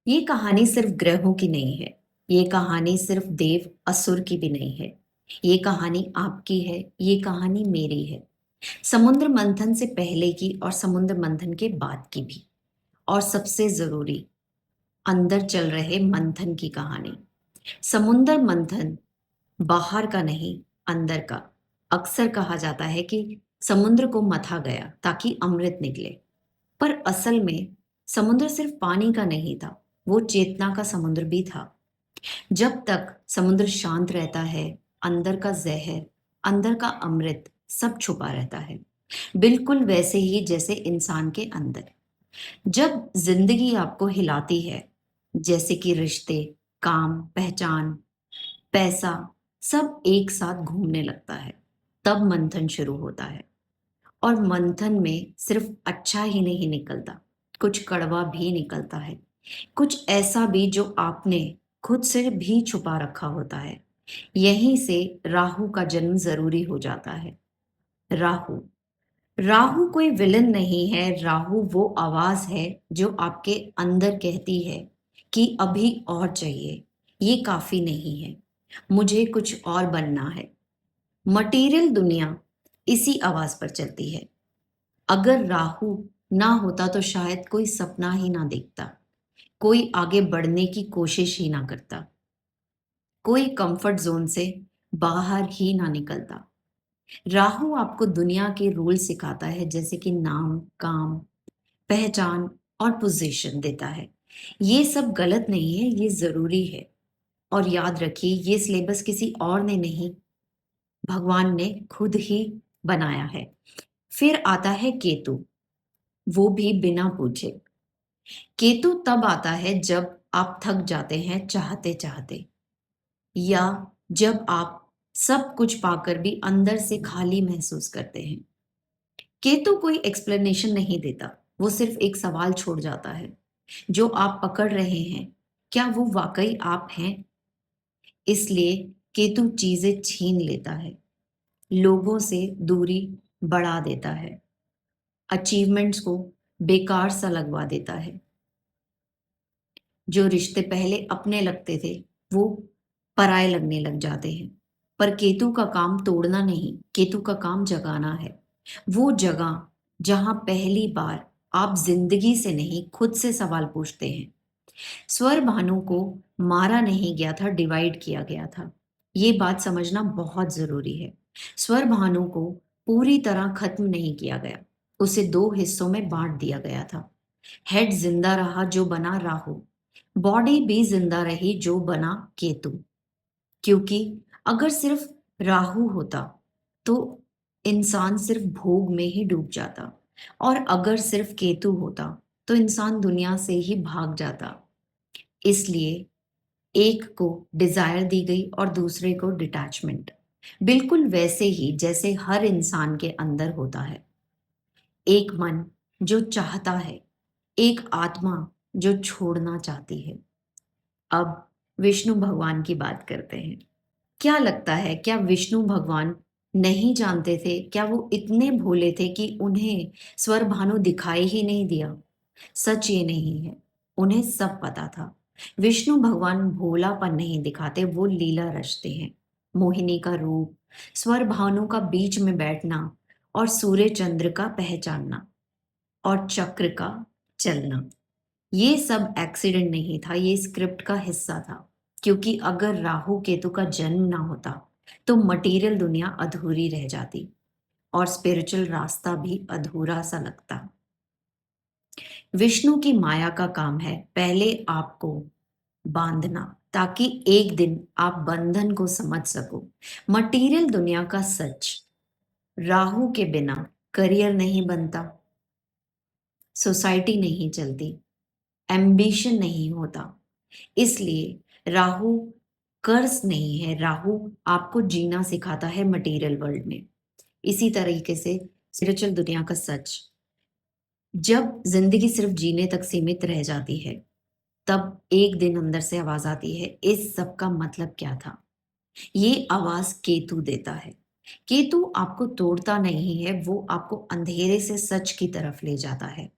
ये कहानी सिर्फ ग्रहों की नहीं है। ये कहानी सिर्फ देव असुर की भी नहीं है। ये कहानी आपकी है। ये कहानी मेरी है। समुद्र मंथन से पहले की और समुद्र मंथन के बाद की भी। और सबसे जरूरी, अंदर चल रहे मंथन की कहानी। समुद्र मंथन बाहर का नहीं, अंदर का। अक्सर कहा जाता है कि समुद्र को मथा गया ताकि अमृत निकले। पर असल में समुद्र सिर्फ पानी का नहीं था, वो चेतना का समुद्र भी था। जब तक समुद्र शांत रहता है, अंदर का जहर, अंदर का अमृत सब छुपा रहता है। बिल्कुल वैसे ही जैसे इंसान के अंदर। जब जिंदगी आपको हिलाती है, जैसे कि रिश्ते, काम, पहचान, पैसा, सब एक साथ घूमने लगता है, तब मंथन शुरू होता है। और मंथन में सिर्फ अच्छा ही नहीं निकलता, कुछ कड़वा भी निकलता है। कुछ ऐसा भी जो आपने खुद से भी छुपा रखा होता है। यहीं से राहु का जन्म जरूरी हो जाता है। राहु, राहु कोई विलन नहीं है। राहु वो आवाज है जो आपके अंदर कहती है कि अभी और चाहिए, ये काफी नहीं है, मुझे कुछ और बनना है। मटेरियल दुनिया इसी आवाज पर चलती है। अगर राहु ना होता तो शायद कोई सपना ही ना देखता, कोई आगे बढ़ने की कोशिश ही ना करता, कोई कंफर्ट जोन से बाहर ही ना निकलता। राहु आपको दुनिया के रूल सिखाता है, जैसे कि नाम, काम, पहचान और पोजीशन देता है। ये सब गलत नहीं है, ये जरूरी है। और याद रखिए, ये सिलेबस किसी और ने नहीं, भगवान ने खुद ही बनाया है। फिर आता है केतु, वो भी बिना पूछे। केतु तब आता है जब आप थक जाते हैं चाहते चाहते, या जब आप सब कुछ पाकर भी अंदर से खाली महसूस करते हैं। केतु कोई एक्सप्लेनेशन नहीं देता, वो सिर्फ एक सवाल छोड़ जाता है। जो आप पकड़ रहे हैं, क्या वो वाकई आप हैं? इसलिए केतु चीजें छीन लेता है, लोगों से दूरी बढ़ा देता है, अचीवमेंट्स को बेकार सा लगवा देता है। जो रिश्ते पहले अपने लगते थे, वो पराये लगने लग जाते हैं। पर केतु का काम तोड़ना नहीं, केतु का काम जगाना है। वो जगह जहां पहली बार आप जिंदगी से नहीं, खुद से सवाल पूछते हैं। स्वर भानु को मारा नहीं गया था, डिवाइड किया गया था। ये बात समझना बहुत जरूरी है। स्वर भानु को पूरी तरह खत्म नहीं किया गया, उसे दो हिस्सों में बांट दिया गया था। हेड जिंदा रहा जो बना राहु, बॉडी भी जिंदा रही जो बना केतु। क्योंकि अगर सिर्फ राहु होता तो इंसान सिर्फ भोग में ही डूब जाता, और अगर सिर्फ केतु होता तो इंसान दुनिया से ही भाग जाता। इसलिए एक को डिजायर दी गई और दूसरे को डिटैचमेंट। बिल्कुल वैसे ही जैसे हर इंसान के अंदर होता है, एक मन जो चाहता है, एक आत्मा जो छोड़ना चाहती है। अब विष्णु भगवान की बात करते हैं। क्या लगता है, क्या विष्णु भगवान नहीं जानते थे? क्या वो इतने भोले थे कि उन्हें स्वर भानु दिखाई ही नहीं दिया? सच ये नहीं है, उन्हें सब पता था। विष्णु भगवान भोलापन नहीं दिखाते, वो लीला रचते हैं। मोहिनी का रूप, स्वर भानु का बीच में बैठना, और सूर्य चंद्र का पहचानना, और चक्र का चलना। ये सब एक्सीडेंट नहीं था, ये स्क्रिप्ट का हिस्सा था। क्योंकि अगर राहु केतु का जन्म ना होता तो मटेरियल दुनिया अधूरी रह जाती, और स्पिरिचुअल रास्ता भी अधूरा सा लगता। विष्णु की माया का काम है पहले आपको बांधना, ताकि एक दिन आप बंधन को समझ सको। मटेरियल दुनिया का सच, राहु के बिना करियर नहीं बनता, सोसाइटी नहीं चलती, एम्बिशन नहीं होता। इसलिए राहु कर्स नहीं है, राहु आपको जीना सिखाता है मटेरियल वर्ल्ड में। इसी तरीके से स्पिरिचुअल दुनिया का सच, जब जिंदगी सिर्फ जीने तक सीमित रह जाती है, तब एक दिन अंदर से आवाज आती है, इस सब का मतलब क्या था? ये आवाज केतु देता है। केतु आपको तोड़ता नहीं है, वो आपको अंधेरे से सच की तरफ ले जाता है।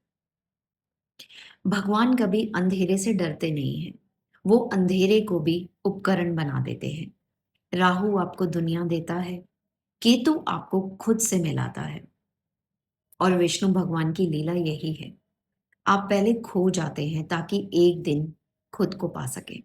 भगवान कभी अंधेरे से डरते नहीं हैं। वो अंधेरे को भी उपकरण बना देते हैं। राहु आपको दुनिया देता है, केतु आपको खुद से मिलाता है। और विष्णु भगवान की लीला यही है। आप पहले खो जाते हैं ताकि एक दिन खुद को पा सकें।